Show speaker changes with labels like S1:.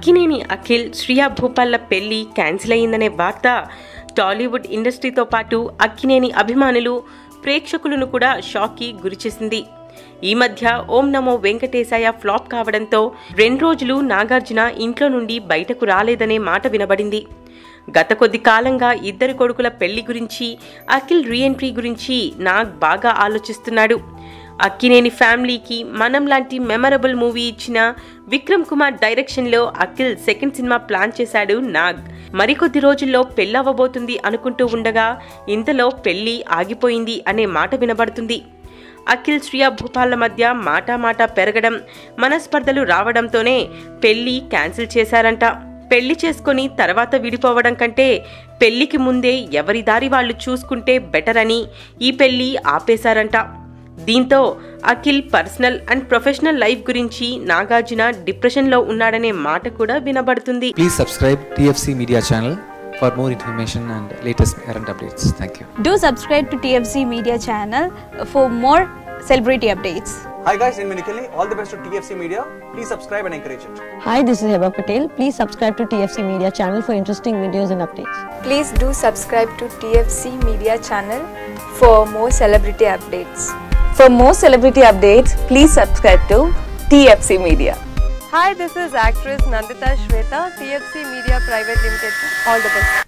S1: అక్కినేని అఖిల్, శ్రియా భూపాల్ల పెళ్లి క్యాన్సిల్ అయిందనే వార్త టాలీవుడ్ ఇండస్ట్రీతో పాటు అక్కినేని అభిమానులు, ప్రేక్షకులను కూడా షాక్కి గురిచేసింది. ఈ మధ్య ఓం నమో వెంకటేశాయ ఫ్లాప్ కావడంతో 2 రోజులు నాగార్జున ఇంట్లో నుండి బయటకు రాలేదనే మాట వినబడింది. గత కొద్ది కాలంగా ఇద్దరు కొడుకుల పెళ్లి గురించి, అఖిల్ రీఎంట్రీ గురించి నాగ్ బాగా ఆలోచిస్తున్నాడు. అక్కినేని ఫ్యామిలీకి మనం లాంటి మెమరబుల్ మూవీ ఇచ్చిన విక్రమ్ కుమార్ డైరెక్షన్లో అఖిల్ సెకండ్ సినిమా ప్లాన్ చేశాడు నాగ్. మరికొద్ది రోజుల్లో పెళ్ళవ్వబోతుంది అనుకుంటూ ఉండగా ఇంతలో పెళ్లి ఆగిపోయింది అనే మాట వినబడుతుంది. అఖిల్, శ్రియా భూపాల్ల మధ్య మాటా పెరగడం, మనస్పర్ధలు రావడంతోనే పెళ్లి క్యాన్సిల్ చేశారంట. పెళ్లి చేసుకుని తర్వాత విడిపోవడం కంటే పెళ్లికి ముందే ఎవరి దారి వాళ్ళు చూసుకుంటే బెటర్ అని ఈ పెళ్లి ఆపేశారంట. దీంతో Akhil personal and professional life గురించి నాగార్జున డిప్రెషన్లో ఉన్నాడనే మాట కూడా వినబడుతుంది.
S2: Please subscribe TFC Media channel for more information and latest current updates. Thank you.
S3: Do subscribe to TFC Media channel for more celebrity updates.
S4: Hi guys, in Minikali, all the best to TFC Media. Please subscribe and encourage it.
S5: Hi, this is Heba Patel. Please subscribe to TFC Media channel for interesting videos and updates.
S6: Please do subscribe to TFC Media channel for more celebrity updates.
S7: For more celebrity updates, please subscribe to TFC Media.
S8: Hi, this is actress Nandita Shweta, TFC Media Private Limited. All the best.